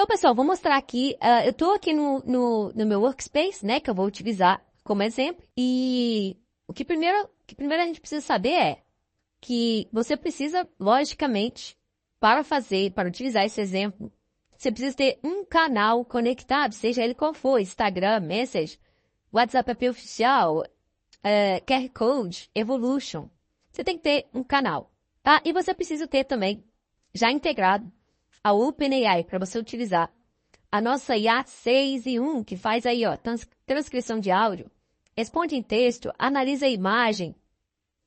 Então, pessoal, vou mostrar aqui, eu estou aqui no meu workspace, né, que eu vou utilizar como exemplo. E o que primeiro a gente precisa saber é que você precisa, logicamente, para utilizar esse exemplo, você precisa ter um canal conectado, seja ele qual for, Instagram, Message, WhatsApp API oficial, QR Code, Evolution. Você tem que ter um canal, tá? E você precisa ter também, já integrado, a OpenAI para você utilizar a nossa IA 6 e 1, que faz aí, ó, transcrição de áudio, responde em texto, analisa a imagem,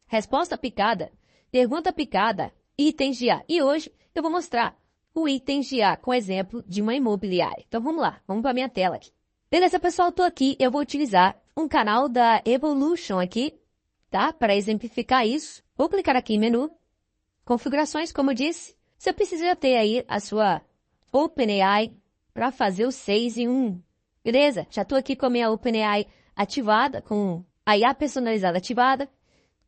resposta picada, pergunta picada, itens de IA. E hoje eu vou mostrar o itens de IA com exemplo de uma imobiliária. Então vamos lá, vamos para a minha tela aqui. Beleza, pessoal, estou aqui, eu vou utilizar um canal da Evolution aqui, tá? Para exemplificar isso. Vou clicar aqui em menu, configurações, como eu disse. Você precisa ter aí a sua OpenAI para fazer o 6 em 1. Beleza? Já estou aqui com a minha OpenAI ativada, com a IA personalizada ativada,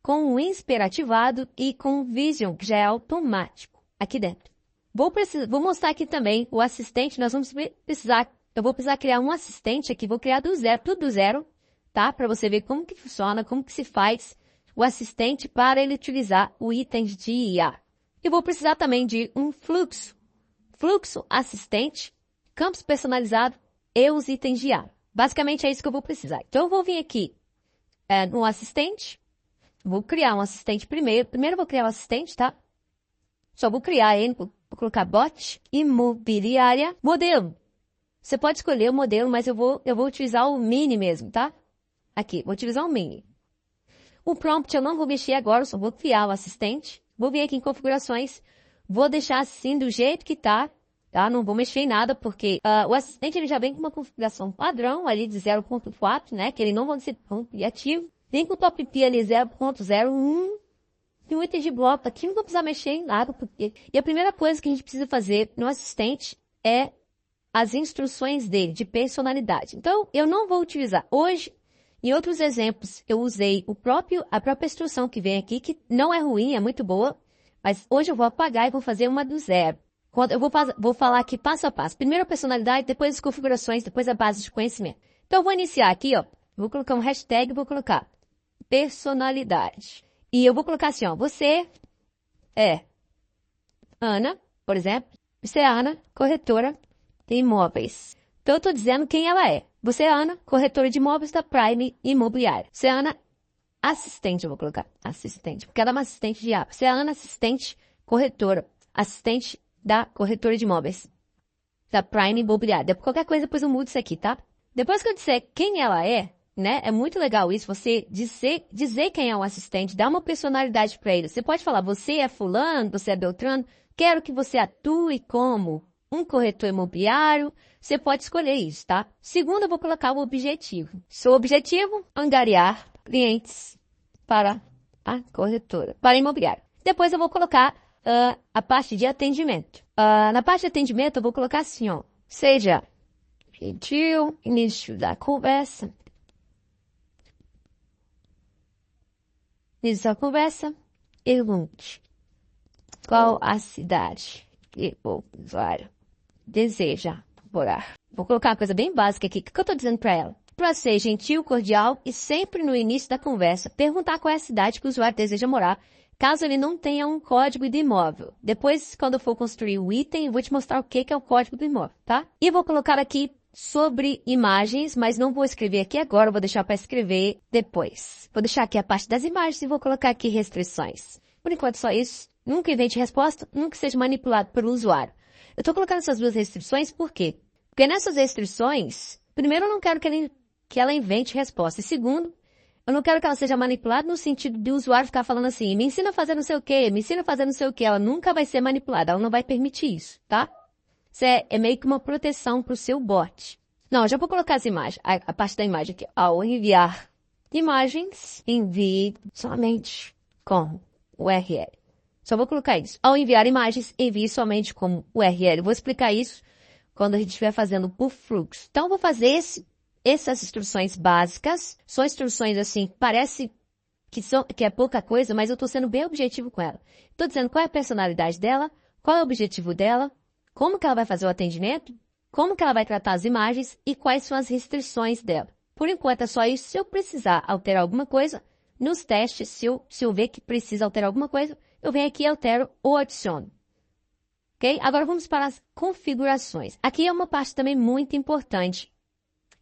com o Inspire ativado e com o Vision, que já é automático, aqui dentro. Vou mostrar aqui também o assistente. Eu vou precisar criar um assistente aqui, vou criar do zero, tudo do zero, tá? Para você ver como que funciona, como que se faz o assistente para ele utilizar o itens de IA. E vou precisar também de um fluxo assistente, campos personalizado e os itens de IA. Basicamente é isso que eu vou precisar. Então eu vou vir aqui no assistente, vou criar um assistente primeiro. Primeiro eu vou criar um assistente, tá? Só vou criar ele, vou colocar bot, imobiliária, modelo. Você pode escolher o modelo, mas eu vou utilizar o mini mesmo, tá? Aqui, vou utilizar o mini. O prompt eu não vou mexer agora, só vou criar o assistente. Vou vir aqui em configurações, vou deixar assim do jeito que tá? Não vou mexer em nada, porque o assistente ele já vem com uma configuração padrão ali de 0.4, né? Que ele não vai ser tão criativo. Vem com o top P ali 0.01 e um item de bloco. Aqui não vou precisar mexer em nada, porque... E a primeira coisa que a gente precisa fazer no assistente é as instruções dele, de personalidade. Então, eu não vou utilizar hoje. Em outros exemplos, eu usei a própria instrução que vem aqui, que não é ruim, é muito boa, mas hoje eu vou apagar e vou fazer uma do zero. Eu vou falar aqui passo a passo. Primeiro a personalidade, depois as configurações, depois a base de conhecimento. Então, eu vou iniciar aqui, ó. Vou colocar um hashtag e vou colocar personalidade. E eu vou colocar assim, ó. Você é Ana, por exemplo. Você é Ana, corretora de imóveis. Então, eu estou dizendo quem ela é. Você é Ana, corretora de imóveis da Prime Imobiliária. Você é Ana, assistente, eu vou colocar. Assistente, porque ela é uma assistente de IA. Você é Ana, assistente, corretora. Assistente da corretora de imóveis. Da Prime Imobiliária. Qualquer coisa, depois eu mudo isso aqui, tá? Depois que eu disser quem ela é, né? É muito legal isso, você dizer quem é o assistente, dar uma personalidade para ele. Você pode falar, você é fulano, você é beltrano, quero que você atue como um corretor imobiliário. Você pode escolher isso, tá? Segundo, eu vou colocar o objetivo. Seu objetivo, angariar clientes para a corretora, para a imobiliária. Depois eu vou colocar a parte de atendimento. Na parte de atendimento, eu vou colocar assim, ó. Seja gentil, início da conversa. Início da conversa, pergunte qual a cidade que o usuário deseja morar. Vou colocar uma coisa bem básica aqui. O que eu estou dizendo para ela? Para ser gentil, cordial e sempre no início da conversa, perguntar qual é a cidade que o usuário deseja morar, caso ele não tenha um código de imóvel. Depois, quando eu for construir o item, eu vou te mostrar o que é o código do imóvel, tá? E vou colocar aqui sobre imagens, mas não vou escrever aqui agora, vou deixar para escrever depois. Vou deixar aqui a parte das imagens e vou colocar aqui restrições. Por enquanto, só isso. Nunca invente resposta, nunca seja manipulado pelo usuário. Eu estou colocando essas duas restrições por quê? Porque nessas restrições, primeiro, eu não quero que ela invente resposta. E segundo, eu não quero que ela seja manipulada no sentido de o usuário ficar falando assim, me ensina a fazer não sei o quê, me ensina a fazer não sei o quê. Ela nunca vai ser manipulada, ela não vai permitir isso, tá? Isso é meio que uma proteção para o seu bot. Não, eu já vou colocar as imagens, a parte da imagem aqui. Ao enviar imagens, envie somente com URL. Só vou colocar isso. Ao enviar imagens, envie somente com URL. Vou explicar isso quando a gente estiver fazendo por fluxo. Então, eu vou fazer essas instruções básicas. São instruções assim, parece que é pouca coisa, mas eu estou sendo bem objetivo com ela. Estou dizendo qual é a personalidade dela, qual é o objetivo dela, como que ela vai fazer o atendimento, como que ela vai tratar as imagens e quais são as restrições dela. Por enquanto é só isso. Se eu precisar alterar alguma coisa, nos testes, se eu ver que precisa alterar alguma coisa, eu venho aqui, altero ou adiciono. Ok? Agora vamos para as configurações. Aqui é uma parte também muito importante.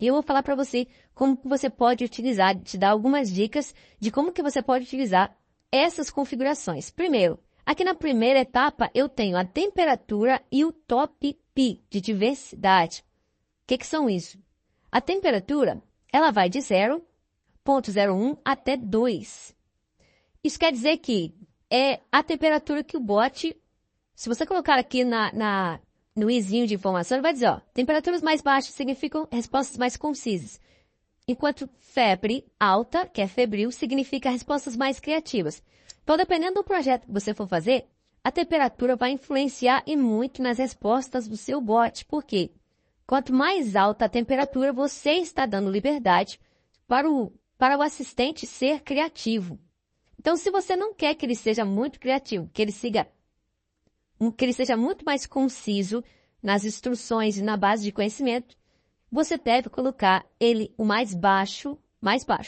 E eu vou falar para você como que você pode utilizar, te dar algumas dicas de como que você pode utilizar essas configurações. Primeiro, aqui na primeira etapa eu tenho a temperatura e o top P de diversidade. O que são isso? A temperatura, ela vai de 0,01 até 2. Isso quer dizer que é a temperatura que o bot, se você colocar aqui no izinho de informação, ele vai dizer, ó, temperaturas mais baixas significam respostas mais concisas. Enquanto febre alta, que é febril, significa respostas mais criativas. Então, dependendo do projeto que você for fazer, a temperatura vai influenciar e muito nas respostas do seu bot. Por quê? Quanto mais alta a temperatura, você está dando liberdade para o assistente ser criativo. Então, se você não quer que ele seja muito criativo, que ele seja muito mais conciso nas instruções e na base de conhecimento, você deve colocar ele o mais baixo,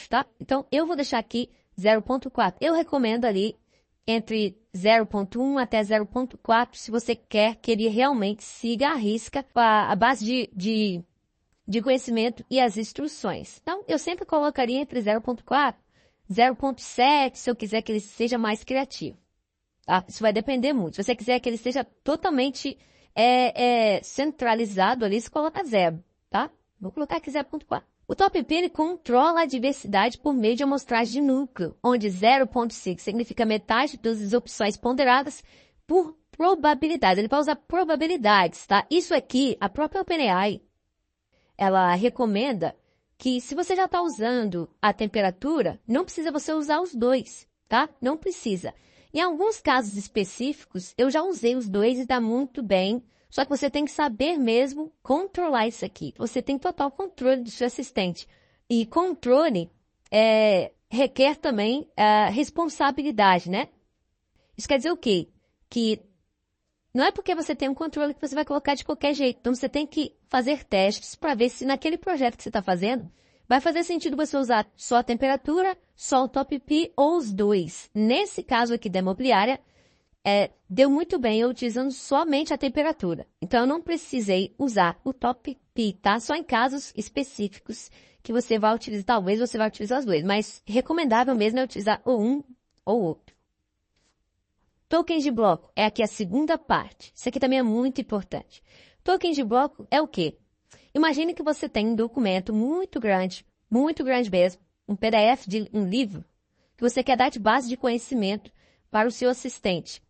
tá? Então, eu vou deixar aqui 0,4. Eu recomendo ali entre 0,1 até 0,4, se você quer que ele realmente siga à risca a base de conhecimento e as instruções. Então, eu sempre colocaria entre 0,4 e 0,7, se eu quiser que ele seja mais criativo. Tá? Isso vai depender muito. Se você quiser que ele seja totalmente centralizado ali, você coloca 0. Tá? Vou colocar aqui 0,4. O top P ele controla a diversidade por meio de amostragem de núcleo, onde 0,5 significa metade das opções ponderadas por probabilidades. Ele vai usar probabilidades, tá? Isso aqui, a própria OpenAI, ela recomenda que se você já está usando a temperatura, não precisa você usar os dois, tá? Não precisa. Em alguns casos específicos, eu já usei os dois e dá muito bem. Só que você tem que saber mesmo controlar isso aqui. Você tem total controle do seu assistente. E controle requer também responsabilidade, né? Isso quer dizer o quê? Que não é porque você tem um controle que você vai colocar de qualquer jeito. Então, você tem que fazer testes para ver se naquele projeto que você está fazendo vai fazer sentido você usar só a temperatura, só o top P ou os dois. Nesse caso aqui da imobiliária, deu muito bem eu utilizando somente a temperatura. Então, eu não precisei usar o top P, tá? Só em casos específicos que você vai utilizar, talvez você vai utilizar os dois. Mas recomendável mesmo é utilizar ou um ou outro. Tokens de bloco é aqui a segunda parte. Isso aqui também é muito importante. Tokens de bloco é o quê? Imagine que você tem um documento muito grande mesmo, um PDF de um livro, que você quer dar de base de conhecimento para o seu assistente.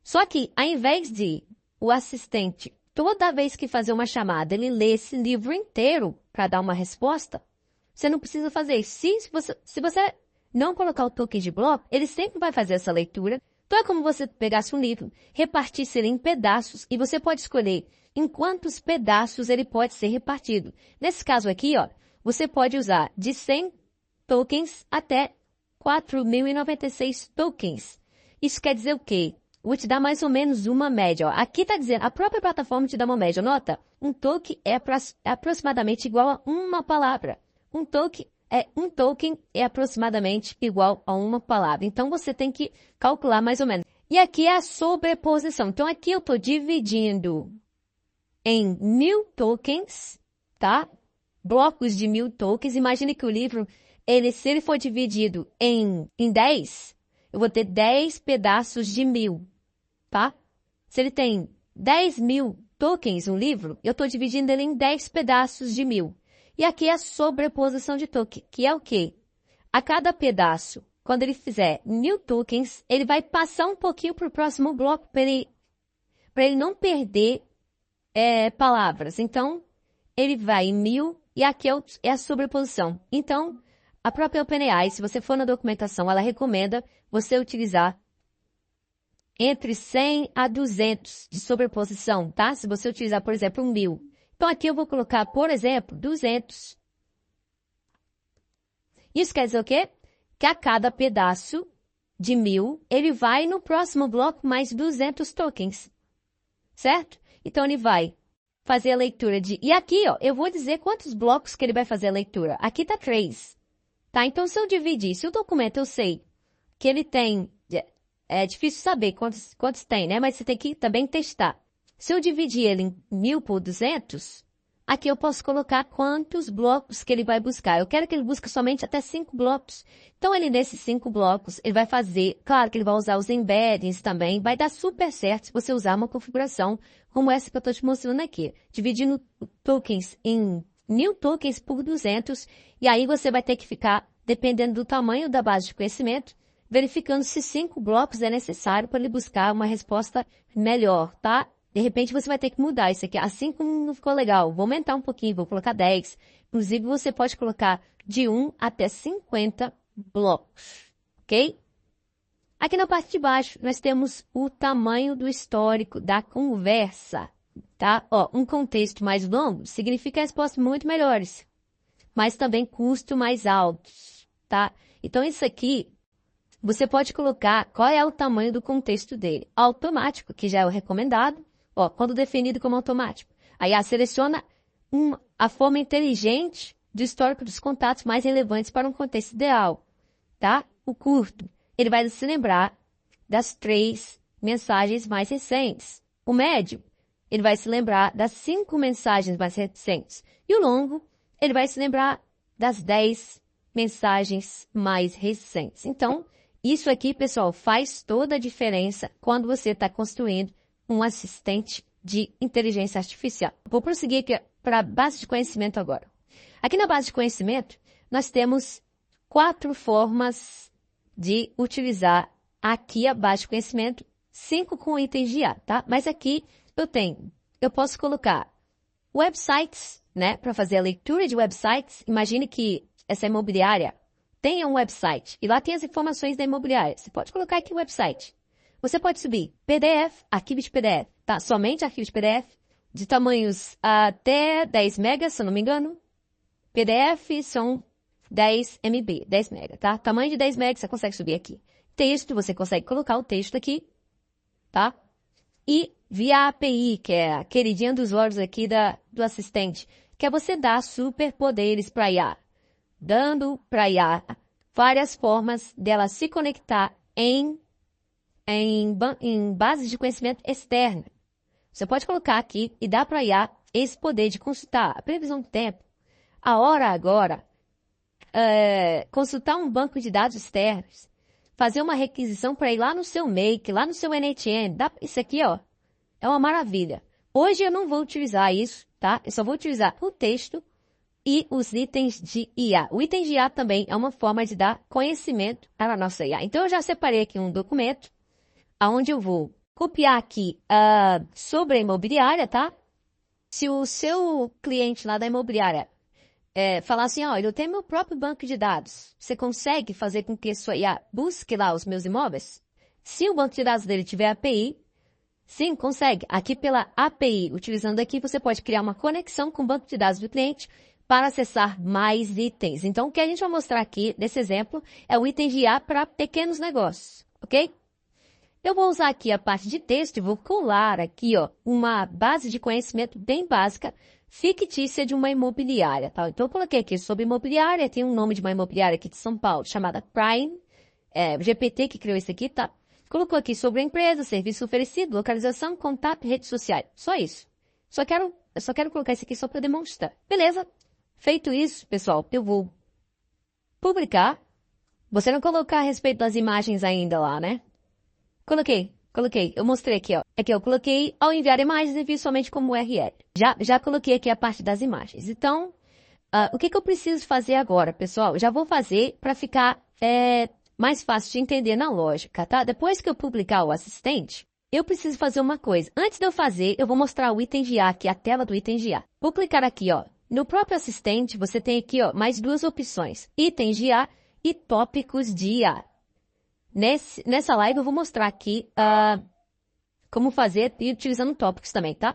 Só que, ao invés de o assistente, toda vez que fazer uma chamada, ele ler esse livro inteiro para dar uma resposta, você não precisa fazer isso. Se você não colocar o token de bloco, ele sempre vai fazer essa leitura. Então, é como você pegasse um livro, repartisse ele em pedaços, e você pode escolher em quantos pedaços ele pode ser repartido. Nesse caso aqui, ó, você pode usar de 100 tokens até 4.096 tokens. Isso quer dizer o quê? Vou te dar mais ou menos uma média. Ó. Aqui está dizendo, a própria plataforma te dá uma média. Nota, um token é aproximadamente igual a uma palavra. Um token é aproximadamente igual a uma palavra. Então, você tem que calcular mais ou menos. E aqui é a sobreposição. Então, aqui eu estou dividindo em 1.000 tokens, tá? Blocos de 1.000 tokens. Imagine que o livro, se ele for dividido em 10, eu vou ter 10 pedaços de 1.000, tá? Se ele tem 10.000 tokens, um livro, eu estou dividindo ele em 10 pedaços de 1.000. E aqui é a sobreposição de token, que é o quê? A cada pedaço, quando ele fizer 1.000 tokens, ele vai passar um pouquinho para o próximo bloco para ele não perder palavras. Então, ele vai em 1.000 e aqui é a sobreposição. Então, a própria OpenAI, se você for na documentação, ela recomenda você utilizar entre 100 a 200 de sobreposição, tá? Se você utilizar, por exemplo, 1.000. Então, aqui eu vou colocar, por exemplo, 200. Isso quer dizer o quê? Que a cada pedaço de 1.000, ele vai no próximo bloco mais 200 tokens. Certo? Então, ele vai fazer a leitura de... E aqui, ó, eu vou dizer quantos blocos que ele vai fazer a leitura. Aqui tá 3, tá? Então, se eu dividir, se o documento eu sei que ele tem... É difícil saber quantos tem, né? Mas você tem que também testar. Se eu dividir ele em 1000 por 200, aqui eu posso colocar quantos blocos que ele vai buscar. Eu quero que ele busque somente até 5 blocos. Então, ele nesses 5 blocos, ele vai fazer... Claro que ele vai usar os embeddings também. Vai dar super certo se você usar uma configuração como essa que eu estou te mostrando aqui. Dividindo tokens em 1000 tokens por 200. E aí você vai ter que ficar, dependendo do tamanho da base de conhecimento, verificando se 5 blocos é necessário para ele buscar uma resposta melhor, tá? De repente você vai ter que mudar isso aqui. Assim como não ficou legal, vou aumentar um pouquinho, vou colocar 10. Inclusive você pode colocar de 1 até 50 blocos, ok? Aqui na parte de baixo nós temos o tamanho do histórico da conversa, tá? Ó, um contexto mais longo significa respostas muito melhores, mas também custo mais altos, tá? Então isso aqui você pode colocar qual é o tamanho do contexto dele. Automático, que já é o recomendado. Ó, quando definido como automático. Aí seleciona a forma inteligente de histórico dos contatos mais relevantes para um contexto ideal. Tá? O curto, ele vai se lembrar das 3 mensagens mais recentes. O médio, ele vai se lembrar das 5 mensagens mais recentes. E o longo, ele vai se lembrar das 10 mensagens mais recentes. Então, isso aqui, pessoal, faz toda a diferença quando você está construindo um assistente de inteligência artificial. Vou prosseguir aqui para a base de conhecimento agora. Aqui na base de conhecimento, nós temos 4 formas de utilizar aqui a base de conhecimento, 5 com itens de IA, tá? Mas aqui eu posso colocar websites, né, para fazer a leitura de websites. Imagine que essa imobiliária tenha um website e lá tem as informações da imobiliária. Você pode colocar aqui o website. Você pode subir PDF, arquivo de PDF, tá? Somente arquivo de PDF, de tamanhos até 10 megas, se eu não me engano. PDF são 10 MB, 10 mega, tá? Tamanho de 10 megas você consegue subir aqui. Texto, você consegue colocar o texto aqui, tá? E via API, que é a queridinha dos olhos aqui do assistente, que é você dar superpoderes para IA. Dando para IA várias formas dela se conectar em bases de conhecimento externa. Você pode colocar aqui e dar para a IA esse poder de consultar a previsão do tempo, a hora agora, consultar um banco de dados externos, fazer uma requisição para ir lá no seu Make, lá no seu NHN. Isso aqui, ó, é uma maravilha. Hoje eu não vou utilizar isso, tá? Eu só vou utilizar o texto e os itens de IA. O item de IA também é uma forma de dar conhecimento para a nossa IA. Então, eu já separei aqui um documento, onde eu vou copiar aqui sobre a imobiliária, tá? Se o seu cliente lá da imobiliária falar assim, ó, eu tenho meu próprio banco de dados, você consegue fazer com que a sua IA busque lá os meus imóveis? Se o banco de dados dele tiver API, sim, consegue. Aqui pela API, utilizando aqui, você pode criar uma conexão com o banco de dados do cliente para acessar mais itens. Então, o que a gente vai mostrar aqui, nesse exemplo, é o item de IA para pequenos negócios, ok? Eu vou usar aqui a parte de texto e vou colar aqui, ó, uma base de conhecimento bem básica, fictícia de uma imobiliária, tá? Então, eu coloquei aqui sobre imobiliária, tem um nome de uma imobiliária aqui de São Paulo, chamada Prime, o GPT que criou isso aqui, tá? Colocou aqui sobre a empresa, serviço oferecido, localização, contato e redes sociais. Só isso. Eu só quero colocar isso aqui só para demonstrar. Beleza? Feito isso, pessoal, eu vou publicar. Você não colocar a respeito das imagens ainda lá, né? Coloquei. Eu mostrei aqui, ó. Aqui eu coloquei, ao enviar imagens, envio somente como URL. Já coloquei aqui a parte das imagens. Então, o que eu preciso fazer agora, pessoal? Já vou fazer para ficar mais fácil de entender na lógica, tá? Depois que eu publicar o assistente, eu preciso fazer uma coisa. Antes de eu fazer, eu vou mostrar o item de IA aqui, a tela do item de IA. Vou clicar aqui, ó. No próprio assistente, você tem aqui, ó, mais 2 opções. Itens de IA e tópicos de IA. Nessa live eu vou mostrar aqui como fazer e utilizando tópicos também, tá?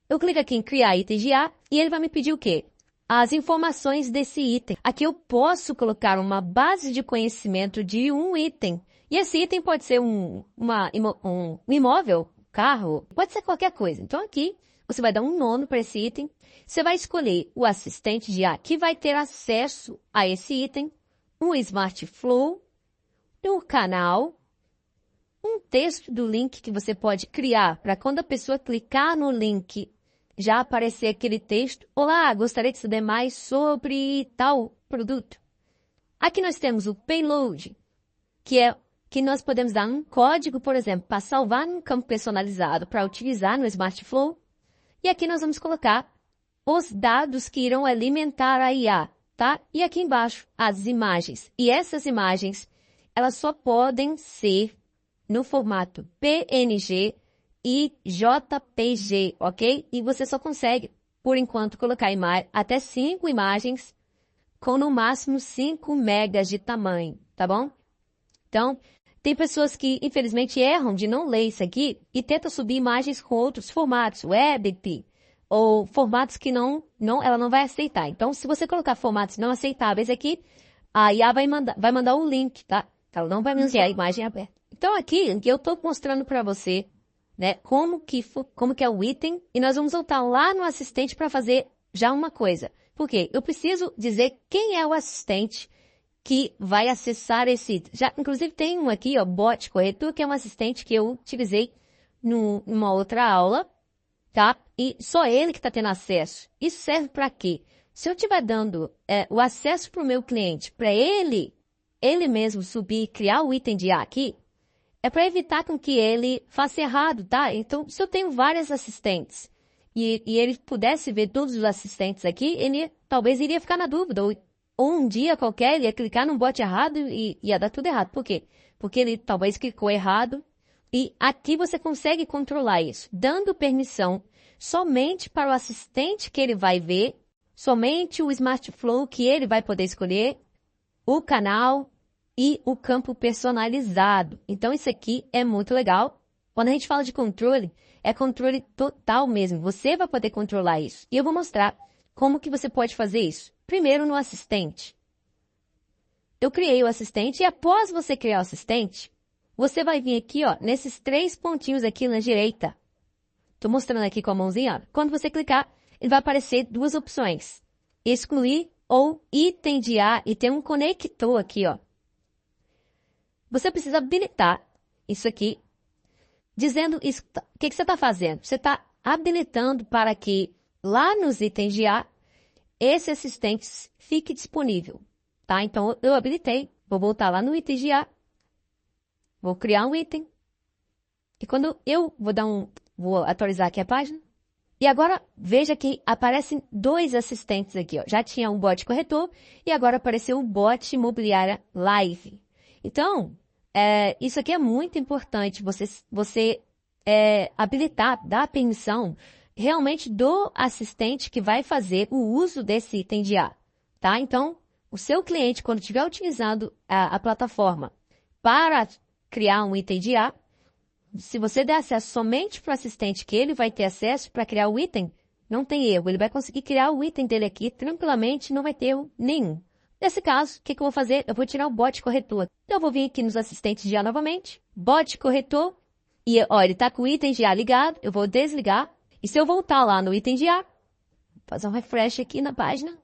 Eu clico aqui em criar itens de IA e ele vai me pedir o quê? As informações desse item. Aqui eu posso colocar uma base de conhecimento de um item. E esse item pode ser um imóvel, carro, pode ser qualquer coisa. Então aqui você vai dar um nome para esse item, você vai escolher o assistente de IA que vai ter acesso a esse item, um Smart Flow, um canal, um texto do link que você pode criar para quando a pessoa clicar no link já aparecer aquele texto. Olá, gostaria de saber mais sobre tal produto. Aqui nós temos o payload, que nós podemos dar um código, por exemplo, para salvar num campo personalizado para utilizar no Smart Flow. E aqui nós vamos colocar os dados que irão alimentar a IA, tá? E aqui embaixo, as imagens. E essas imagens, elas só podem ser no formato PNG e JPG, ok? E você só consegue, por enquanto, colocar até 5 imagens com no máximo 5 megas de tamanho, tá bom? Então, tem pessoas que, infelizmente, erram de não ler isso aqui e tentam subir imagens com outros formatos, WebP, ou formatos que ela não vai aceitar. Então, se você colocar formatos não aceitáveis aqui, a IA vai mandar o link, tá? Ela não vai manter a imagem aberta. Então, aqui eu estou mostrando para você, né, como que é o item, e nós vamos voltar lá no assistente para fazer já uma coisa. Por quê? Eu preciso dizer quem é o assistente que vai acessar esse item. Já, inclusive, tem um aqui, ó, bot corretor, que é um assistente que eu utilizei numa outra aula, tá? E só ele que está tendo acesso. Isso serve para quê? Se eu estiver dando o acesso para o meu cliente, para ele mesmo subir e criar o item de IA aqui, é para evitar com que ele faça errado, tá? Então, se eu tenho vários assistentes e ele pudesse ver todos os assistentes aqui, ele talvez iria ficar na dúvida. Ou um dia qualquer ele ia clicar num bot errado e ia dar tudo errado. Por quê? Porque ele talvez clicou errado. E aqui você consegue controlar isso, dando permissão somente para o assistente que ele vai ver, somente o Smart Flow que ele vai poder escolher, o canal e o campo personalizado. Então, isso aqui é muito legal. Quando a gente fala de controle, é controle total mesmo. Você vai poder controlar isso. E eu vou mostrar como que você pode fazer isso. Primeiro, no assistente. Eu criei o assistente e após você criar o assistente, você vai vir aqui, ó, nesses 3 pontinhos aqui na direita. Estou mostrando aqui com a mãozinha, ó. Quando você clicar, ele vai aparecer 2 opções. Excluir ou item de IA e tem um conector aqui, ó. Você precisa habilitar isso aqui, dizendo isso. O que você está fazendo? Você está habilitando para que lá nos itens de IA, esse assistente fique disponível, tá? Então, eu habilitei. Vou voltar lá no item de IA. Vou criar um item. E quando eu vou atualizar aqui a página. E agora, veja que aparecem 2 assistentes aqui, ó. Já tinha um bot corretor e agora apareceu o bot imobiliária live. Então, isso aqui é muito importante, você habilitar, dar permissão realmente do assistente que vai fazer o uso desse item de IA, tá? Então, o seu cliente, quando estiver utilizando a plataforma para criar um item de IA, se você der acesso somente para o assistente que ele vai ter acesso para criar o item, não tem erro. Ele vai conseguir criar o item dele aqui tranquilamente, não vai ter erro nenhum. Nesse caso, o que eu vou fazer? Eu vou tirar o bot corretor. Então, eu vou vir aqui nos assistentes de IA novamente, bot corretor, e ó, ele está com o item de IA ligado, eu vou desligar. E se eu voltar lá no item de IA, vou fazer um refresh aqui na página.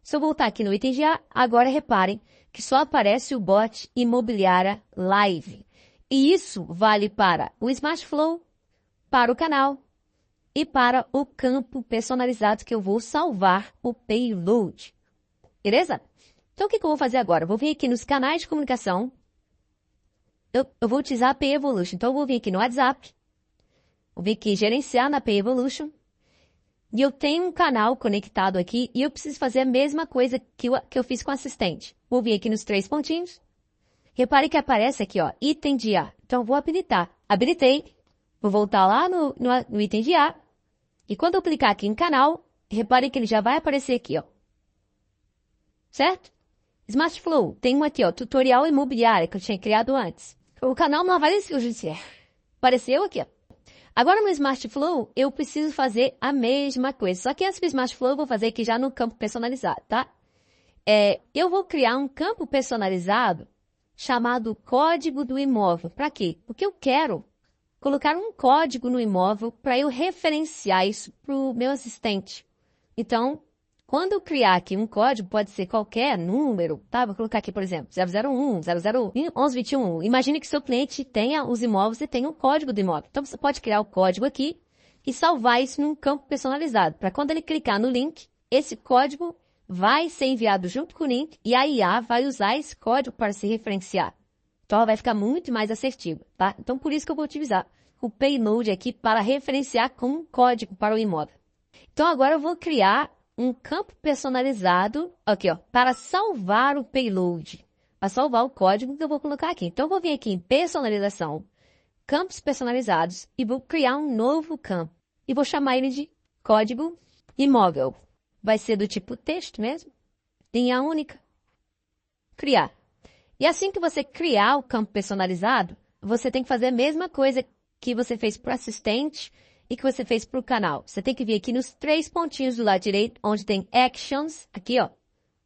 Se eu voltar aqui no item de IA, agora reparem que só aparece o bot imobiliária live. E isso vale para o Smart Flow, para o canal e para o campo personalizado que eu vou salvar o payload. Beleza? Então, o que eu vou fazer agora? Eu vou vir aqui nos canais de comunicação. Eu vou utilizar a Pay Evolution. Então, eu vou vir aqui no WhatsApp. Vou vir aqui gerenciar na Pay Evolution. E eu tenho um canal conectado aqui e eu preciso fazer a mesma coisa que eu fiz com o assistente. Vou vir aqui nos 3 pontinhos. Repare que aparece aqui, ó, item de IA. Então, eu vou habilitar. Habilitei. Vou voltar lá no item de IA. E quando eu clicar aqui em canal, repare que ele já vai aparecer aqui, ó. Certo? Smart Flow. Tem um aqui, ó, tutorial imobiliário que eu tinha criado antes. O canal não apareceu, gente. Apareceu aqui, ó. Agora no Smart Flow, eu preciso fazer a mesma coisa. Só que antes do Smart Flow, eu vou fazer aqui já no campo personalizado, tá? Eu vou criar um campo personalizado chamado código do imóvel. Para quê? Porque eu quero colocar um código no imóvel para eu referenciar isso para o meu assistente. Então, quando eu criar aqui um código, pode ser qualquer número, tá? Vou colocar aqui, por exemplo, 001, 00, 1121. Imagine que seu cliente tenha os imóveis e tenha um código do imóvel. Então, você pode criar o código aqui e salvar isso num campo personalizado. Para quando ele clicar no link, esse código vai ser enviado junto com o link e a IA vai usar esse código para se referenciar. Então, ela vai ficar muito mais assertiva, tá? Então, por isso que eu vou utilizar o payload aqui para referenciar com um código para o imóvel. Então, agora eu vou criar um campo personalizado, aqui, ó, para salvar o payload, para salvar o código que eu vou colocar aqui. Então, eu vou vir aqui em personalização, campos personalizados e vou criar um novo campo. E vou chamar ele de código imóvel. Vai ser do tipo texto mesmo, linha única, criar. E assim que você criar o campo personalizado, você tem que fazer a mesma coisa que você fez para o assistente e que você fez para o canal. Você tem que vir aqui nos 3 pontinhos do lado direito, onde tem Actions, aqui ó.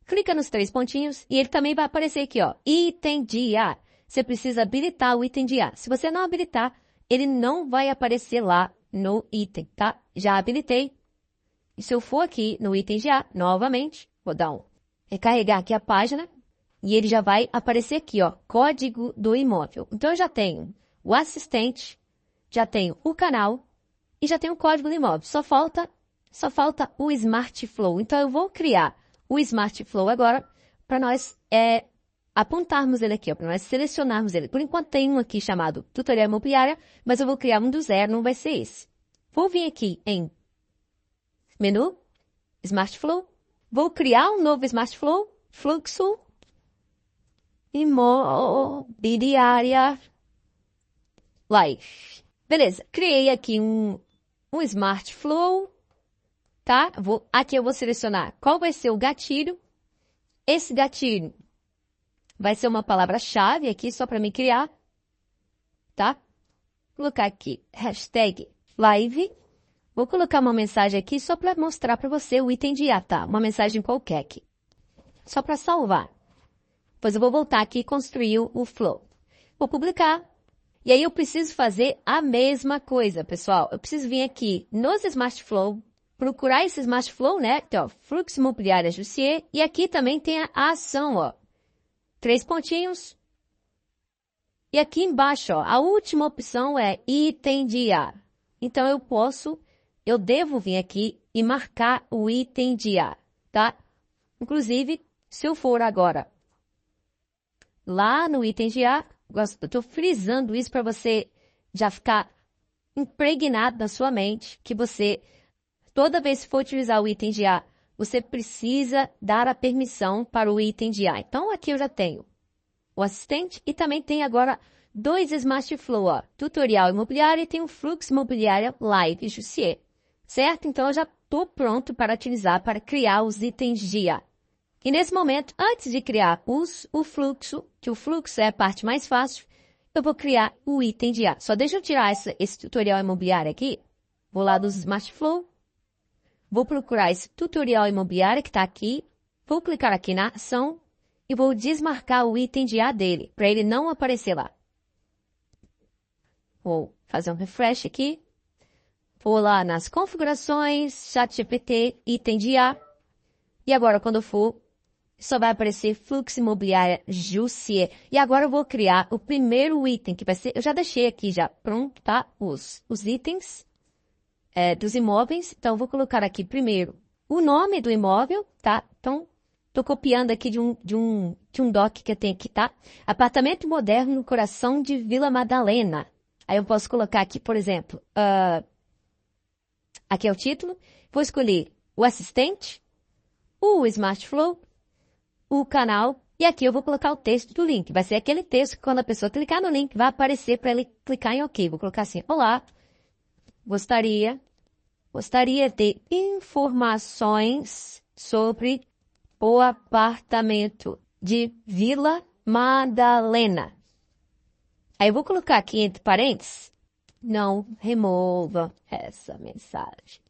Clica nos 3 pontinhos e ele também vai aparecer aqui ó, item de IA. Você precisa habilitar o item de IA. Se você não habilitar, ele não vai aparecer lá no item, tá? Já habilitei. E se eu for aqui no item de IA, novamente, vou dar um recarregar aqui a página e ele já vai aparecer aqui ó, código do imóvel. Então eu já tenho o assistente, já tenho o canal, e já tem o código do imóvel. Só falta o Smart Flow. Então, eu vou criar o Smart Flow agora para nós apontarmos ele aqui, para nós selecionarmos ele. Por enquanto, tem um aqui chamado Tutorial Imobiliária, mas eu vou criar um do zero, não vai ser esse. Vou vir aqui em Menu, Smart Flow. Vou criar um novo Smart Flow, Fluxo Imobiliária Live. Beleza, criei aqui um Smart Flow, tá? Aqui eu vou selecionar qual vai ser o gatilho. Esse gatilho vai ser uma palavra-chave aqui, só para me criar, tá? Vou colocar aqui, hashtag live. Vou colocar uma mensagem aqui só para mostrar para você o item de IA, tá? Uma mensagem qualquer aqui. Só para salvar. Depois eu vou voltar aqui e construir o flow. Vou publicar. E aí eu preciso fazer a mesma coisa, pessoal. Eu preciso vir aqui nos Smart Flow, procurar esse Smart Flow, né? Então, Fluxo Imobiliário Ajustier. E aqui também tem a ação, ó. 3 pontinhos. E aqui embaixo, ó, a última opção é item de IA. Então, eu devo vir aqui e marcar o item de IA, tá? Inclusive, se eu for agora lá no item de IA, eu estou frisando isso para você já ficar impregnado na sua mente, que você, toda vez que for utilizar o item de IA, você precisa dar a permissão para o item de IA. Então, aqui eu já tenho o assistente e também tem agora 2 Smart Flow, ó, Tutorial Imobiliário e tem o Fluxo Imobiliário Live Jussier, certo? Então, eu já estou pronto para utilizar, para criar os itens de IA. E nesse momento, antes de criar o fluxo, que o fluxo é a parte mais fácil, eu vou criar o item de IA. Só deixa eu tirar esse tutorial imobiliário aqui. Vou lá dos Smart Flow. Vou procurar esse tutorial imobiliário que está aqui. Vou clicar aqui na ação e vou desmarcar o item de IA dele, para ele não aparecer lá. Vou fazer um refresh aqui. Vou lá nas configurações, ChatGPT, item de IA. E agora, quando eu for, só vai aparecer Fluxo Imobiliário Jussier. E agora eu vou criar o primeiro item, que vai ser... Eu já deixei aqui já pronto, tá? Os itens dos imóveis. Então, eu vou colocar aqui primeiro o nome do imóvel, tá? Então, estou copiando aqui de um doc que eu tenho aqui, tá? Apartamento moderno no coração de Vila Madalena. Aí eu posso colocar aqui, por exemplo, aqui é o título. Vou escolher o assistente, o Smart Flow, o canal, e aqui eu vou colocar o texto do link. Vai ser aquele texto que quando a pessoa clicar no link, vai aparecer para ele clicar em OK. Vou colocar assim, olá, gostaria de informações sobre o apartamento de Vila Madalena. Aí eu vou colocar aqui entre parênteses, não remova essa mensagem.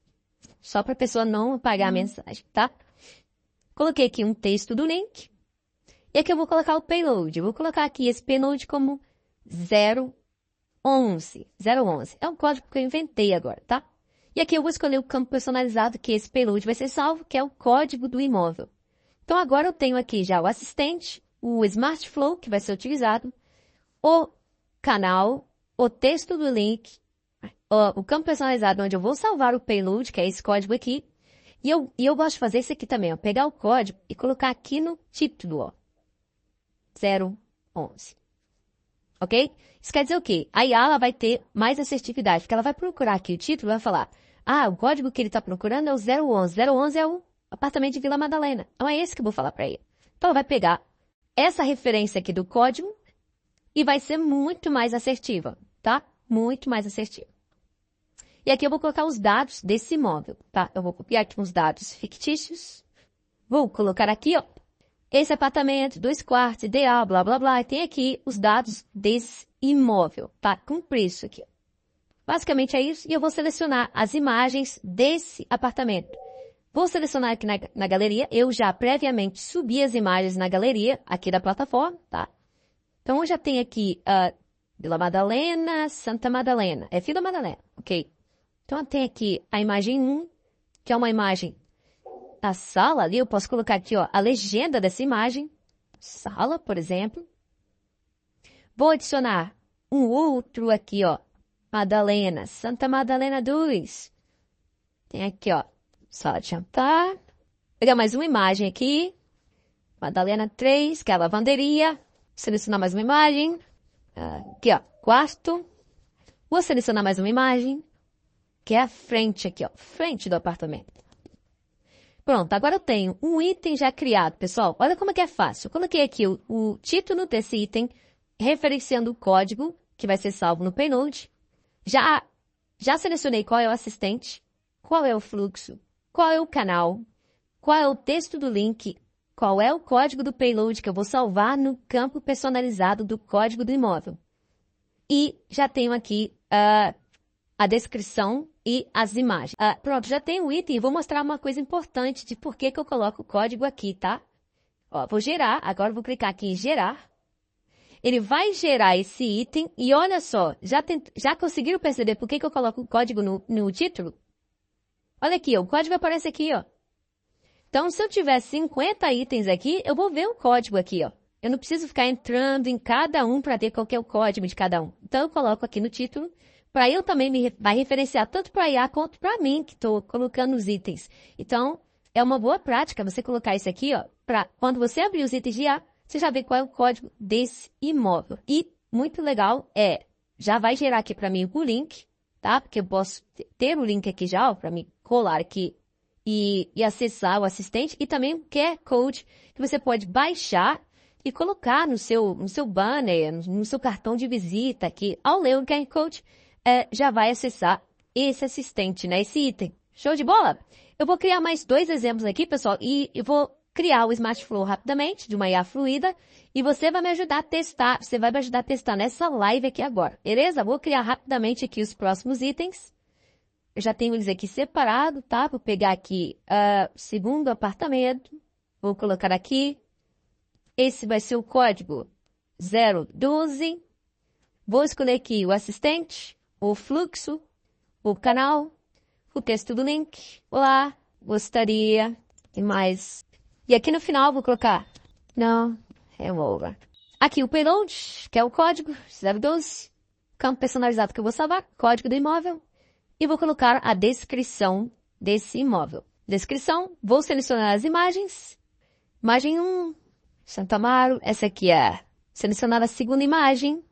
Só para a pessoa não apagar a mensagem, tá? Coloquei aqui um texto do link. E aqui eu vou colocar o payload. Eu vou colocar aqui esse payload como 011. 011. É um código que eu inventei agora, tá? E aqui eu vou escolher o campo personalizado que esse payload vai ser salvo, que é o código do imóvel. Então agora eu tenho aqui já o assistente, o Smart Flow, que vai ser utilizado, o canal, o texto do link, o campo personalizado onde eu vou salvar o payload, que é esse código aqui. E eu gosto de fazer isso aqui também, ó, pegar o código e colocar aqui no título, ó, 011. Ok? Isso quer dizer o quê? A IA ela vai ter mais assertividade, porque ela vai procurar aqui o título e vai falar, o código que ele está procurando é o 011. 011 é o apartamento de Vila Madalena. Então é esse que eu vou falar para ele. Então ela vai pegar essa referência aqui do código e vai ser muito mais assertiva, tá? Muito mais assertiva. E aqui eu vou colocar os dados desse imóvel, tá? Eu vou copiar aqui uns dados fictícios. Vou colocar aqui, ó, esse apartamento, 2 quartos, ideal, blá, blá, blá. E tem aqui os dados desse imóvel, tá? Com preço aqui. Basicamente é isso. E eu vou selecionar as imagens desse apartamento. Vou selecionar aqui na galeria. Eu já previamente subi as imagens na galeria aqui da plataforma, tá? Então eu já tenho aqui Vila Madalena, Santa Madalena. É Vila Madalena, ok? Então tem aqui a imagem 1, que é uma imagem da sala ali. Eu posso colocar aqui, ó, a legenda dessa imagem. Sala, por exemplo. Vou adicionar um outro aqui, ó. Madalena, Santa Madalena 2. Tem aqui, ó, sala de jantar. Vou pegar mais uma imagem aqui. Madalena 3, que é a lavanderia. Selecionar mais uma imagem. Aqui, ó, quarto. Vou selecionar mais uma imagem, que é a frente aqui, ó, frente do apartamento. Pronto, agora eu tenho um item já criado, pessoal. Olha como é que é fácil. Eu coloquei aqui o título desse item, referenciando o código que vai ser salvo no payload. Já selecionei qual é o assistente, qual é o fluxo, qual é o canal, qual é o texto do link, qual é o código do payload que eu vou salvar no campo personalizado do código do imóvel. E já tenho aqui a descrição e as imagens. Pronto, já tenho o item e vou mostrar uma coisa importante de por que eu coloco o código aqui, tá? Ó, vou gerar, agora vou clicar aqui em gerar. Ele vai gerar esse item e olha só, já conseguiram perceber por que eu coloco o código no título? Olha aqui, ó, o código aparece aqui, ó. Então, se eu tiver 50 itens aqui, eu vou ver o código aqui, ó. Eu não preciso ficar entrando em cada um para ver qual que é o código de cada um. Então, eu coloco aqui no título. Para eu também vai referenciar tanto para a IA quanto para mim, que estou colocando os itens. Então, é uma boa prática você colocar isso aqui, ó, para quando você abrir os itens de IA, você já vê qual é o código desse imóvel. E, muito legal, já vai gerar aqui para mim o link, tá? Porque eu posso ter o link aqui já, ó, para me colar aqui e acessar o assistente. E também o QR Code que você pode baixar e colocar no seu banner, no seu cartão de visita aqui. Ao ler o QR Code, já vai acessar esse assistente, né? Esse item. Show de bola? Eu vou criar mais 2 exemplos aqui, pessoal, e eu vou criar o Smart Flow rapidamente, de uma IA fluida, e você vai me ajudar a testar, nessa live aqui agora, beleza? Vou criar rapidamente aqui os próximos itens. Eu já tenho eles aqui separado, tá? Vou pegar aqui segundo apartamento, vou colocar aqui. Esse vai ser o código 012. Vou escolher aqui o assistente, o fluxo, o canal, o texto do link. Olá, gostaria de mais. E aqui no final vou colocar, não, over. Aqui o payload, que é o código 012, campo personalizado que eu vou salvar, código do imóvel. E vou colocar a descrição desse imóvel. Descrição, vou selecionar as imagens. Imagem 1, Santa Amaro, essa aqui é selecionar a segunda imagem.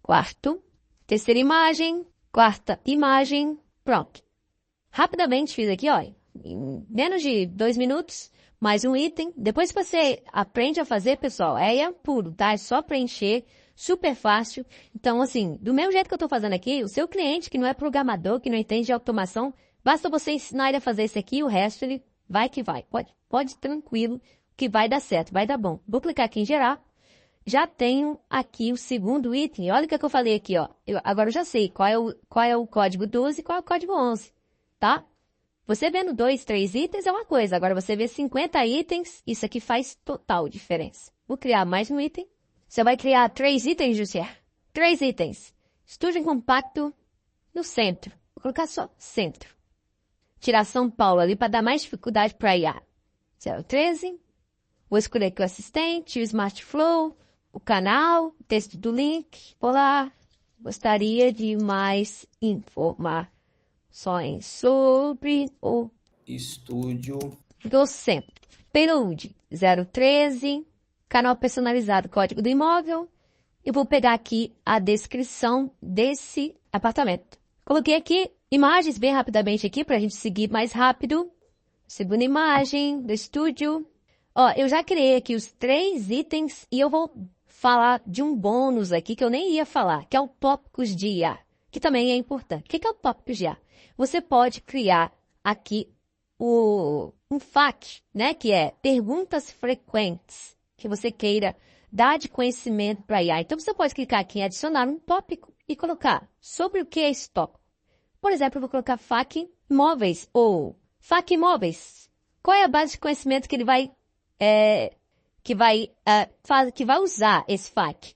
Quarto, terceira imagem, quarta imagem, pronto. Rapidamente fiz aqui, ó, em menos de 2 minutos, mais um item. Depois que você aprende a fazer, pessoal, é puro, tá? É só preencher, super fácil. Então, assim, do mesmo jeito que eu tô fazendo aqui, o seu cliente que não é programador, que não entende de automação, basta você ensinar ele a fazer isso aqui, o resto ele vai que vai. Pode tranquilo, que vai dar certo, vai dar bom. Vou clicar aqui em gerar. Já tenho aqui o segundo item. Olha o que eu falei aqui, ó. Agora eu já sei qual é o código 12 e qual é o código 11, tá? Você vendo 2, 3 itens é uma coisa. Agora você vê 50 itens, isso aqui faz total diferença. Vou criar mais um item. Você vai criar 3 itens, Jussier? 3 itens. Estúdio compacto no centro. Vou colocar só centro. Tirar São Paulo ali para dar mais dificuldade para IA. 013. Vou escolher aqui o assistente, o Smart Flow, o canal, o texto do link. Olá, gostaria de mais informações sobre o Estúdio do centro. Payload 013, canal personalizado, código do imóvel. Eu vou pegar aqui a descrição desse apartamento. Coloquei aqui imagens bem rapidamente aqui para a gente seguir mais rápido. Segunda imagem do estúdio. Ó, eu já criei aqui os 3 itens e eu vou falar de um bônus aqui que eu nem ia falar, que é o tópicos de IA, que também é importante. O que é o tópicos de IA? Você pode criar aqui um FAQ, né, que é perguntas frequentes que você queira dar de conhecimento para a IA. Então, você pode clicar aqui em adicionar um tópico e colocar sobre o que é esse tópico. Por exemplo, eu vou colocar FAQ imóveis ou FAQ imóveis. Qual é a base de conhecimento que ele vai que vai usar esse FAQ?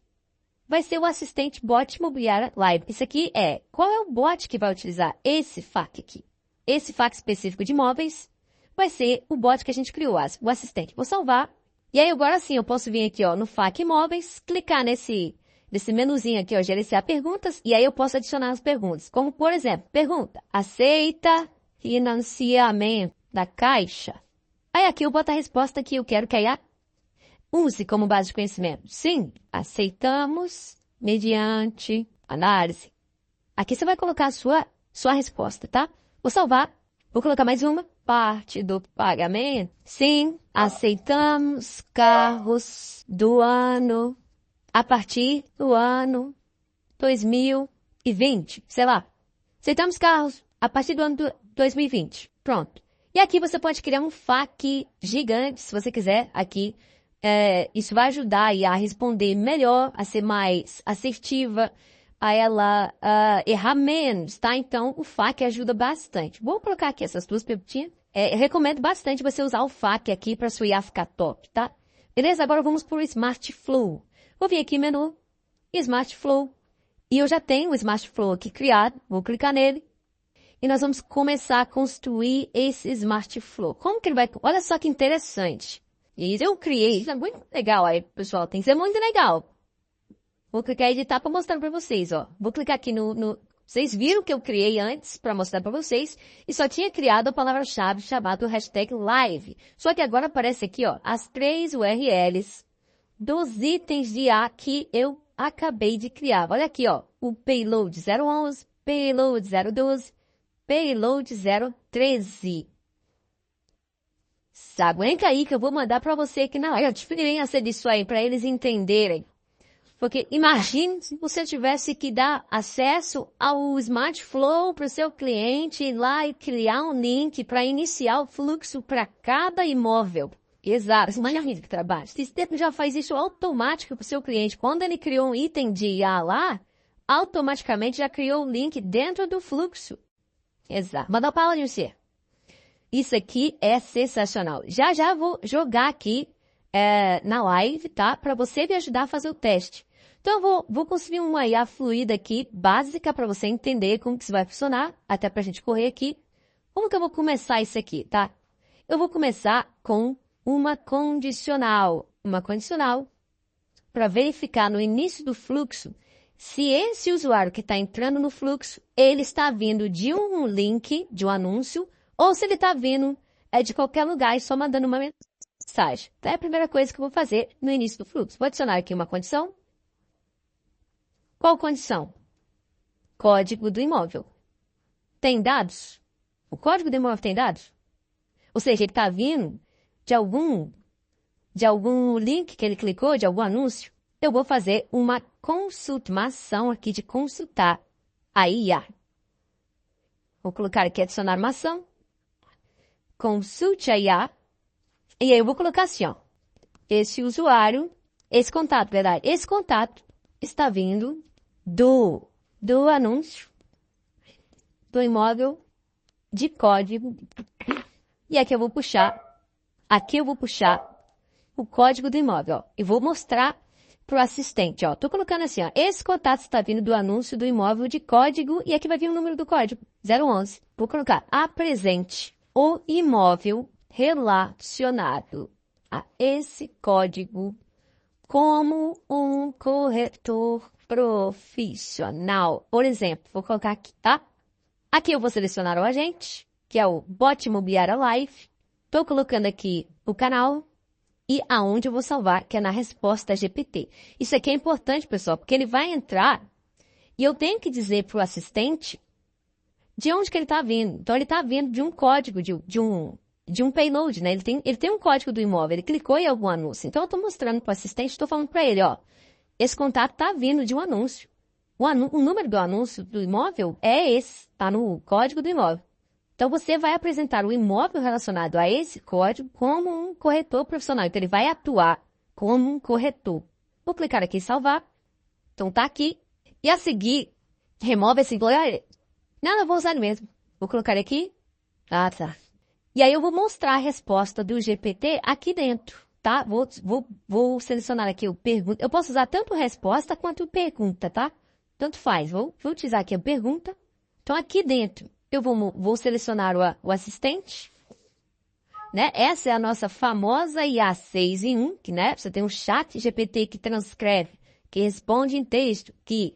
Vai ser o assistente bot imobiliária live. Isso aqui qual é o bot que vai utilizar esse FAQ aqui? Esse FAQ específico de imóveis vai ser o bot que a gente criou, o assistente. Vou salvar. E aí, agora sim, eu posso vir aqui, ó, no FAQ imóveis, clicar nesse menuzinho aqui, ó, gerenciar perguntas, e aí eu posso adicionar as perguntas. Como, por exemplo, pergunta, aceita financiamento da Caixa? Aí aqui eu boto a resposta que eu quero que a IA use como base de conhecimento. Sim, aceitamos mediante análise. Aqui você vai colocar a sua resposta, tá? Vou salvar. Vou colocar mais uma. Parte do pagamento. Sim, aceitamos carros do ano, a partir do ano 2020. Sei lá. Aceitamos carros a partir do ano 2020. Pronto. E aqui você pode criar um FAQ gigante, se você quiser, aqui. Isso vai ajudar a responder melhor, a ser mais assertiva, a ela errar menos, tá? Então, o FAQ ajuda bastante. Vou colocar aqui essas 2 perguntinhas. Eu recomendo bastante você usar o FAQ aqui para sua IA ficar top, tá? Beleza? Agora vamos para o Smart Flow. Vou vir aqui em menu, Smart Flow. E eu já tenho o Smart Flow aqui criado. Vou clicar nele. E nós vamos começar a construir esse Smart Flow. Como que ele vai... Olha só que interessante. Isso eu criei. Isso é muito legal aí, pessoal. Tem que ser muito legal. Vou clicar em editar para mostrar para vocês, ó. Vou clicar aqui Vocês viram que eu criei antes para mostrar para vocês e só tinha criado a palavra-chave chamada hashtag live. Só que agora aparece aqui, ó, as 3 URLs dos itens de IA que eu acabei de criar. Olha aqui, ó, o payload 011, payload 012, payload 013. Aguenta aí que eu vou mandar para você aqui na live. Diferença disso aí para eles entenderem. Porque imagine se você tivesse que dar acesso ao Smart Flow para o seu cliente ir lá e criar um link para iniciar o fluxo para cada imóvel. Exato. Imagina que trabalho. O sistema já faz isso automático para o seu cliente. Quando ele criou um item de IA lá, automaticamente já criou o link dentro do fluxo. Exato. Manda palma de você. Isso aqui é sensacional. Já vou jogar aqui na live, tá? Para você me ajudar a fazer o teste. Então, eu vou construir uma IA fluida aqui, básica, para você entender como que isso vai funcionar, até para a gente correr aqui. Como que eu vou começar isso aqui, tá? Eu vou começar com uma condicional. Uma condicional para verificar no início do fluxo se esse usuário que está entrando no fluxo, ele está vindo de um link, de um anúncio, ou se ele está vindo de qualquer lugar e só mandando uma mensagem. Então, é a primeira coisa que eu vou fazer no início do fluxo. Vou adicionar aqui uma condição. Qual condição? Código do imóvel. Tem dados? O código do imóvel tem dados? Ou seja, ele está vindo de algum link que ele clicou, de algum anúncio. Eu vou fazer uma ação aqui de consultar a IA. Vou colocar aqui adicionar uma ação. Consulte a IA. E aí eu vou colocar assim, ó. Esse usuário, esse contato, verdade? Esse contato está vindo do anúncio do imóvel de código. E aqui eu vou puxar o código do imóvel, ó. E vou mostrar pro assistente, ó. Tô colocando assim, ó. Esse contato está vindo do anúncio do imóvel de código e aqui vai vir o número do código, 011. Vou colocar, apresente o imóvel relacionado a esse código como um corretor profissional. Por exemplo, vou colocar aqui, tá? Aqui eu vou selecionar o agente, que é o Bot Imobiliária Live. Estou colocando aqui o canal e aonde eu vou salvar, que é na resposta GPT. Isso aqui é importante, pessoal, porque ele vai entrar e eu tenho que dizer para o assistente de onde que ele está vindo. Então, ele está vindo de um código, de um payload, né? Ele tem um código do imóvel, ele clicou em algum anúncio. Então, eu estou mostrando para o assistente, estou falando para ele, ó, esse contato está vindo de um anúncio. O número do anúncio do imóvel é esse, está no código do imóvel. Então, você vai apresentar o imóvel relacionado a esse código como um corretor profissional. Então, ele vai atuar como um corretor. Vou clicar aqui em salvar. Então, tá aqui. E a seguir, remove esse employer. Não, eu vou usar ele mesmo. Vou colocar aqui. Ah, tá. E aí, eu vou mostrar a resposta do GPT aqui dentro, tá? Vou selecionar aqui o pergunta. Eu posso usar tanto resposta quanto pergunta, tá? Tanto faz. Vou utilizar aqui a pergunta. Então, aqui dentro, eu vou selecionar o assistente, né? Essa é a nossa famosa IA 6 em 1, que, né? Você tem um chat GPT que transcreve, que responde em texto, que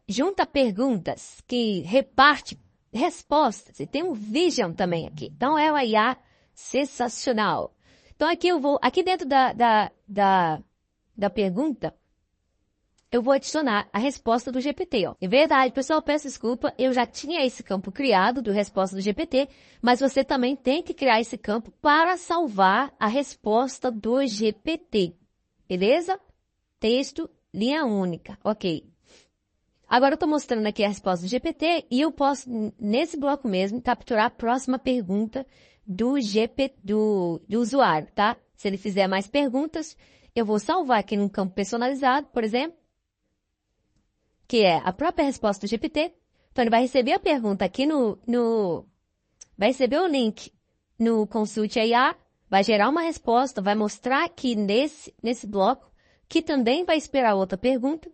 junta perguntas, que reparte respostas. E tem um Vision também aqui. Então, é uma IA sensacional. Então, aqui dentro da pergunta, eu vou adicionar a resposta do GPT, ó. É verdade, pessoal, peço desculpa, eu já tinha esse campo criado do resposta do GPT, mas você também tem que criar esse campo para salvar a resposta do GPT. Beleza? Texto, linha única. Ok. Agora eu estou mostrando aqui a resposta do GPT e eu posso, nesse bloco mesmo, capturar a próxima pergunta do usuário, tá? Se ele fizer mais perguntas, eu vou salvar aqui num campo personalizado, por exemplo, que é a própria resposta do GPT. Então, ele vai receber a pergunta aqui vai receber o link no Consult IA, vai gerar uma resposta, vai mostrar aqui nesse bloco, que também vai esperar outra pergunta,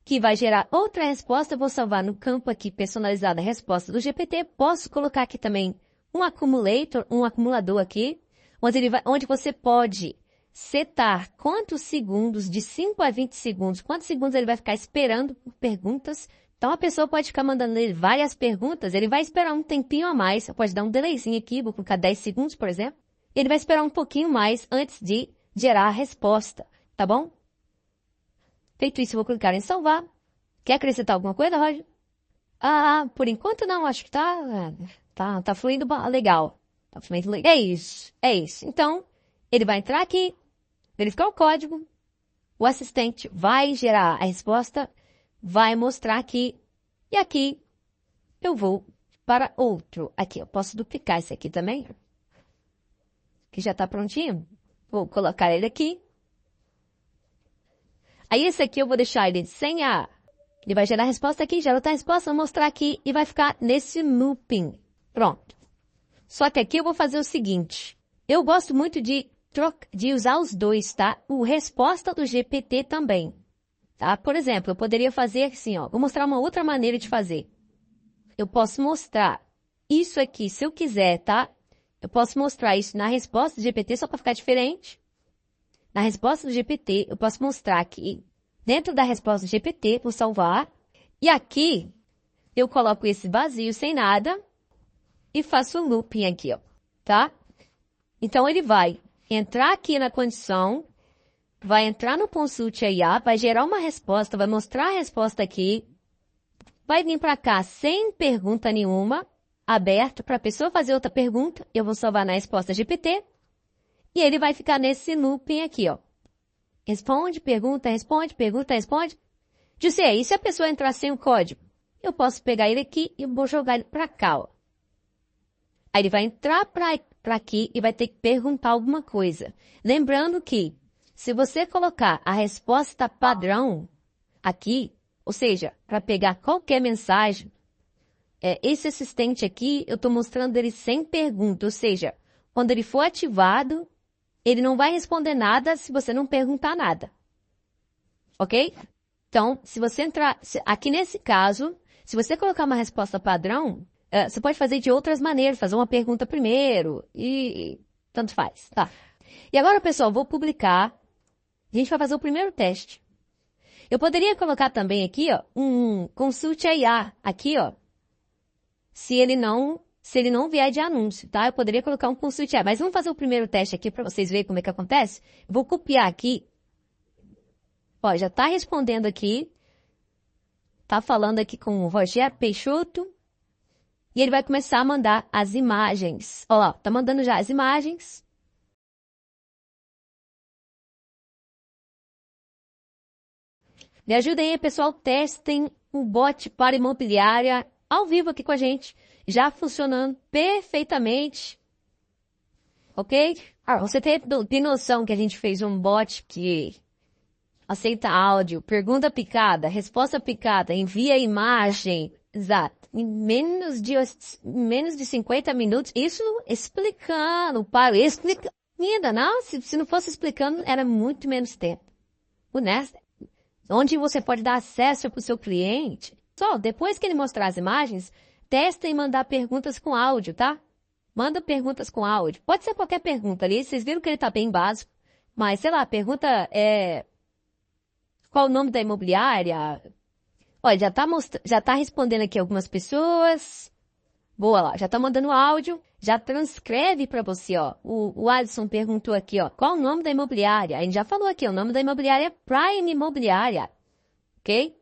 que vai gerar outra resposta. Eu vou salvar no campo aqui personalizado a resposta do GPT. Posso colocar aqui também um acumulador aqui, onde você pode setar quantos segundos, de 5 a 20 segundos, quantos segundos ele vai ficar esperando por perguntas. Então, a pessoa pode ficar mandando ele várias perguntas, ele vai esperar um tempinho a mais, pode dar um delayzinho aqui, vou colocar 10 segundos, por exemplo. Ele vai esperar um pouquinho mais antes de gerar a resposta, tá bom? Feito isso, eu vou clicar em salvar. Quer acrescentar alguma coisa, Roger? Por enquanto não, acho que tá fluindo legal. Tá fluindo legal. É isso. Então, ele vai entrar aqui, verificar o código, o assistente vai gerar a resposta, vai mostrar aqui, e aqui eu vou para outro. Aqui, eu posso duplicar esse aqui também, que já está prontinho. Vou colocar ele aqui. Aí esse aqui eu vou deixar ele sem ele vai gerar a resposta aqui, gera outra resposta, vou mostrar aqui e vai ficar nesse looping. Pronto. Só que aqui eu vou fazer o seguinte, eu gosto muito de usar os dois, tá? O resposta do GPT também, tá? Por exemplo, eu poderia fazer assim, ó. Vou mostrar uma outra maneira de fazer. Eu posso mostrar isso aqui, se eu quiser, tá? Eu posso mostrar isso na resposta do GPT, só para ficar diferente. Na resposta do GPT, eu posso mostrar aqui, dentro da resposta do GPT, vou salvar. E aqui, eu coloco esse vazio sem nada e faço o looping aqui, ó, tá? Então, ele vai entrar aqui na condição, vai entrar no Consult IA, vai gerar uma resposta, vai mostrar a resposta aqui, vai vir para cá sem pergunta nenhuma, aberto para a pessoa fazer outra pergunta, eu vou salvar na resposta GPT, e ele vai ficar nesse looping aqui, ó. Responde, pergunta, responde, pergunta, responde. Disse, e se a pessoa entrar sem o código? Eu posso pegar ele aqui e vou jogar ele para cá, ó. Aí ele vai entrar para aqui e vai ter que perguntar alguma coisa. Lembrando que, se você colocar a resposta padrão aqui, ou seja, para pegar qualquer mensagem, esse assistente aqui, eu estou mostrando ele sem pergunta, ou seja, quando ele for ativado, ele não vai responder nada se você não perguntar nada. ok? Então, se você entrar, aqui nesse caso, se você colocar uma resposta padrão, você pode fazer de outras maneiras, fazer uma pergunta primeiro e tanto faz, tá? E agora, pessoal, vou publicar. A gente vai fazer o primeiro teste. Eu poderia colocar também aqui, ó, consulte a IA, aqui, ó, se ele não vier de anúncio, tá? Eu poderia colocar um consulte a IA, mas vamos fazer o primeiro teste aqui para vocês verem como é que acontece. Eu vou copiar aqui. Ó, já tá respondendo aqui. Tá falando aqui com o Rogério Peixoto. E ele vai começar a mandar as imagens. Ó lá, tá mandando já as imagens. Me ajudem aí, pessoal. Testem o bot para imobiliária ao vivo aqui com a gente. Já funcionando perfeitamente. Ok? Você tem noção que a gente fez um bot que aceita áudio, pergunta picada, resposta picada, envia imagem. Exato. Em menos de 50 minutos. Isso explicando. Ainda não, se não fosse explicando, era muito menos tempo. Honesto. Onde você pode dar acesso para o seu cliente. Só, depois que ele mostrar as imagens, testa em mandar perguntas com áudio, tá? Manda perguntas com áudio. Pode ser qualquer pergunta ali. Vocês viram que ele tá bem básico. Mas, sei lá, pergunta qual o nome da imobiliária? Olha, já tá respondendo aqui algumas pessoas. Boa lá, já tá mandando áudio. Já transcreve para você, ó. O Alisson perguntou aqui, ó. Qual o nome da imobiliária? A gente já falou aqui, o nome da imobiliária é Prime Imobiliária. Ok?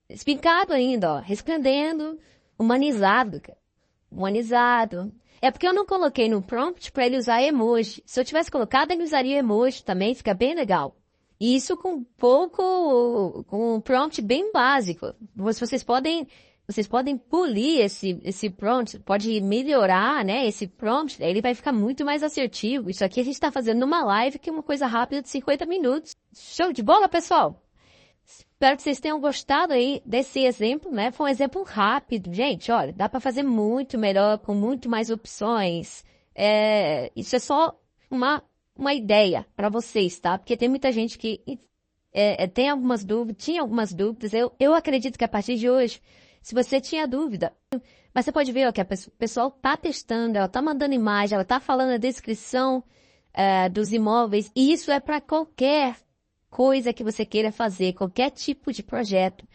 Explicado ainda, ó. Respondendo. Humanizado. Humanizado. É porque eu não coloquei no prompt para ele usar emoji. Se eu tivesse colocado, ele usaria emoji também. Fica bem legal. E isso com um prompt bem básico. Vocês podem polir esse prompt, pode melhorar, né, esse prompt, ele vai ficar muito mais assertivo. Isso aqui a gente está fazendo numa live que é uma coisa rápida de 50 minutos. Show de bola, pessoal! Espero que vocês tenham gostado aí desse exemplo, né? Foi um exemplo rápido. Gente, olha, dá para fazer muito melhor, com muito mais opções. Isso é só uma ideia para vocês, tá? Porque tem muita gente que tinha algumas dúvidas. Eu acredito que a partir de hoje, se você tinha dúvida, mas você pode ver ó, que o pessoal tá testando, ela tá mandando imagem, ela tá falando a descrição dos imóveis, e isso é para qualquer coisa que você queira fazer, qualquer tipo de projeto.